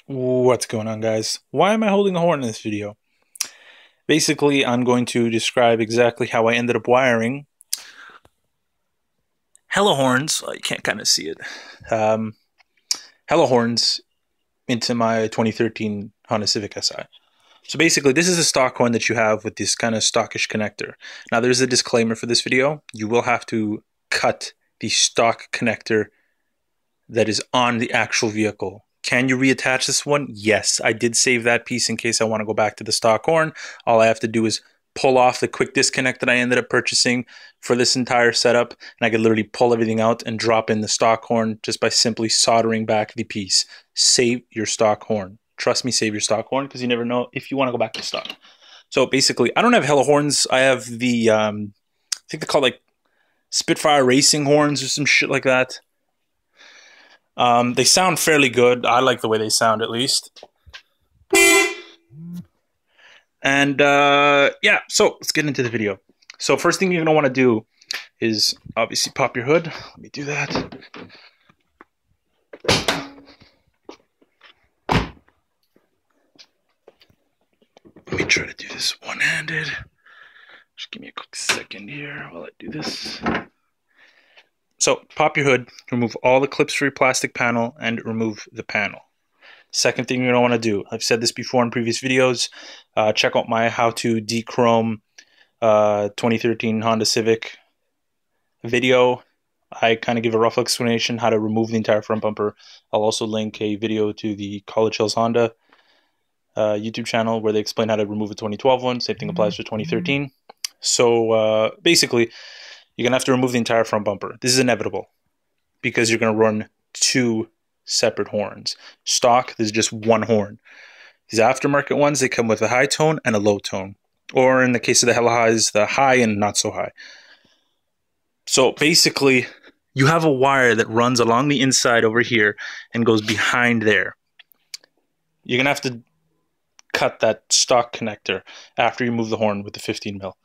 What's going on, guys? Why am I holding a horn in this video? Basically, I'm going to describe exactly how I ended up wiring Hello horns. You can't kind of see it. Um, Hello horns into my 2013 Honda Civic Si. So basically, this is a stock horn that you have with this kind of stockish connector. Now, there's a disclaimer for this video. You will have to cut the stock connector that is on the actual vehicle. Can you reattach this one? Yes, I did save that piece in case I want to go back to the stock horn. All I have to do is pull off the quick disconnect that I ended up purchasing for this entire setup, and I could literally pull everything out and drop in the stock horn just by simply soldering back the piece. Save your stock horn. Trust me, save your stock horn, because you never know if you want to go back to stock. So basically, I don't have Hello horns. I have the, I think they're called like Spitfire Racing horns or some shit like that. They sound fairly good. I like the way they sound, at least. And yeah, so let's get into the video. So first thing you're going to want to do is obviously pop your hood. Let me do that. Let me try to do this one-handed. Just give me a quick second here while I do this. So pop your hood, remove all the clips for your plastic panel, and remove the panel. Second thing you're going to want to do, I've said this before in previous videos, check out my how to dechrome 2013 Honda Civic video. I kind of give a rough explanation how to remove the entire front bumper. I'll also link a video to the College Hills Honda YouTube channel where they explain how to remove a 2012 one. Same thing applies for 2013. So basically, you're going to have to remove the entire front bumper. This is inevitable because you're going to run two separate horns. Stock, there's just one horn. These aftermarket ones, they come with a high tone and a low tone. Or in the case of the hella highs, the high and not so high. So basically, you have a wire that runs along the inside over here and goes behind there. You're going to have to cut that stock connector after you move the horn with the 15 mil.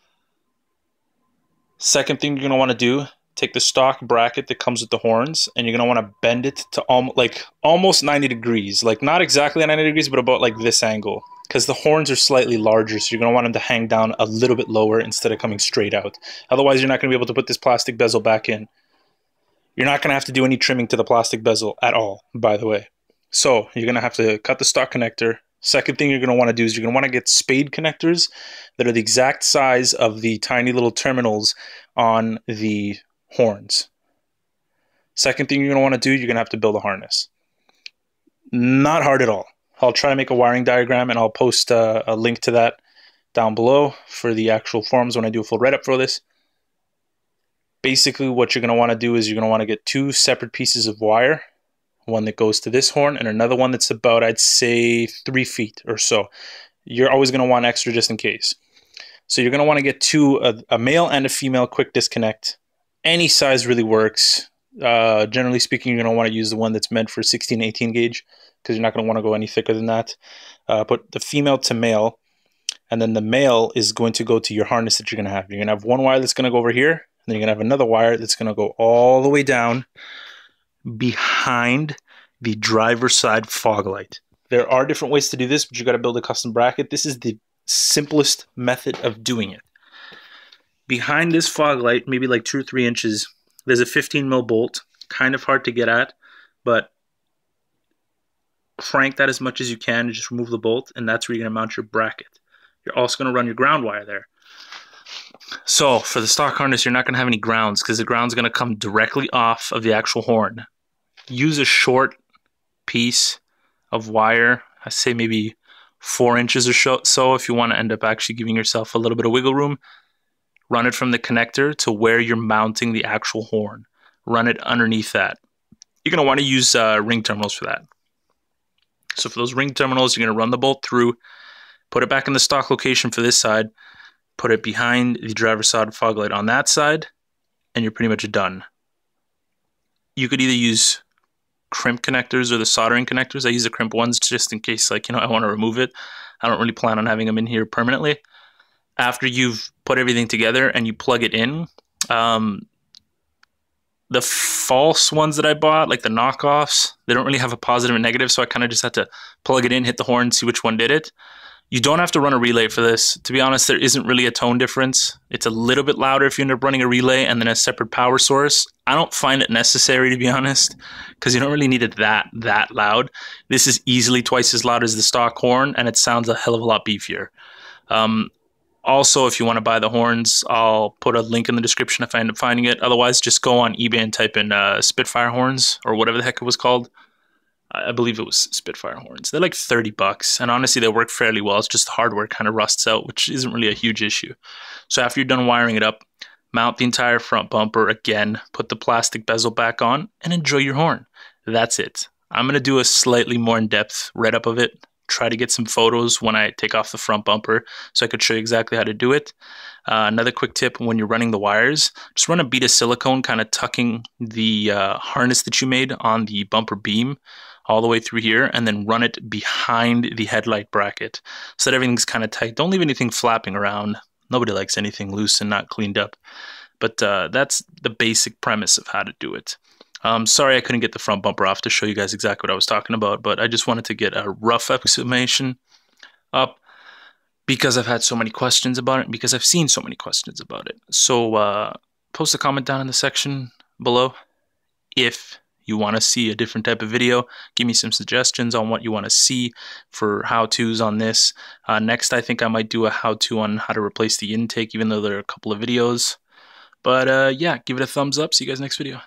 Second thing you're going to want to do, take the stock bracket that comes with the horns, and you're going to want to bend it to almost 90 degrees. Like not exactly 90 degrees, but about like this angle. Because the horns are slightly larger, so you're going to want them to hang down a little bit lower instead of coming straight out. Otherwise, you're not going to be able to put this plastic bezel back in. You're not going to have to do any trimming to the plastic bezel at all, by the way. So you're going to have to cut the stock connector. Second thing you're going to want to do is you're going to want to get spade connectors that are the exact size of the tiny little terminals on the horns. Second thing you're going to want to do, you're going to have to build a harness. Not hard at all. I'll try to make a wiring diagram and I'll post a link to that down below for the actual forums when I do a full write-up for this. Basically, what you're going to want to do is you're going to want to get two separate pieces of wire. One that goes to this horn and another one that's about, I'd say, 3 feet or so. You're always going to want extra just in case. So you're going to want to get a male and a female quick disconnect. Any size really works. Generally speaking, you're going to want to use the one that's meant for 16, 18 gauge because you're not going to want to go any thicker than that. Put the female to male, and then the male is going to go to your harness that you're going to have. You're going to have one wire that's going to go over here, and then you're going to have another wire that's going to go all the way down behind the driver's side fog light. There are different ways to do this, but you got to build a custom bracket. This is the simplest method of doing it. Behind this fog light, maybe like 2 or 3 inches, there's a 15 mil bolt. Kind of hard to get at, but crank that as much as you can. Just remove the bolt, and that's where you're going to mount your bracket. You're also going to run your ground wire there. So for the stock harness, you're not going to have any grounds because the ground's going to come directly off of the actual horn. Use a short piece of wire, I say maybe 4 inches or so if you want to end up actually giving yourself a little bit of wiggle room. Run it from the connector to where you're mounting the actual horn. Run it underneath that. You're going to want to use ring terminals for that. So for those ring terminals, you're going to run the bolt through, put it back in the stock location for this side, put it behind the driver's side fog light on that side, and you're pretty much done. You could either use crimp connectors or the soldering connectors. I use the crimp ones just in case, like, I want to remove it. I don't really plan on having them in here permanently. After you've put everything together and you plug it in, The false ones that I bought, like the knockoffs, they don't really have a positive and negative, so I kind of just had to plug it in, hit the horn, see which one did it. You don't have to run a relay for this. To be honest, there isn't really a tone difference. It's a little bit louder if you end up running a relay and then a separate power source. I don't find it necessary, to be honest, because you don't really need it that loud. This is easily twice as loud as the stock horn, and it sounds a hell of a lot beefier. Also, if you want to buy the horns, I'll put a link in the description if I end up finding it. Otherwise, just go on eBay and type in Spitfire horns, or whatever the heck it was called. I believe it was Spitfire horns. They're like $30, and honestly, they work fairly well. It's just the hardware kind of rusts out, which isn't really a huge issue. So after you're done wiring it up, mount the entire front bumper again, put the plastic bezel back on, and enjoy your horn. That's it. I'm going to do a slightly more in-depth write-up of it, try to get some photos when I take off the front bumper so I could show you exactly how to do it. Another quick tip, when you're running the wires, just run a bead of silicone, kind of tucking the harness that you made on the bumper beam all the way through here, and then run it behind the headlight bracket so that everything's kind of tight. Don't leave anything flapping around. Nobody likes anything loose and not cleaned up. But that's the basic premise of how to do it. Sorry I couldn't get the front bumper off to show you guys exactly what I was talking about, but I just wanted to get a rough explanation up because I've had so many questions about it, because I've seen so many questions about it. So post a comment down in the section below if you want to see a different type of video. Give me some suggestions on what you want to see for how-tos on this. Next, I think I might do a how-to on how to replace the intake, even though there are a couple of videos. But yeah, give it a thumbs up. See you guys next video.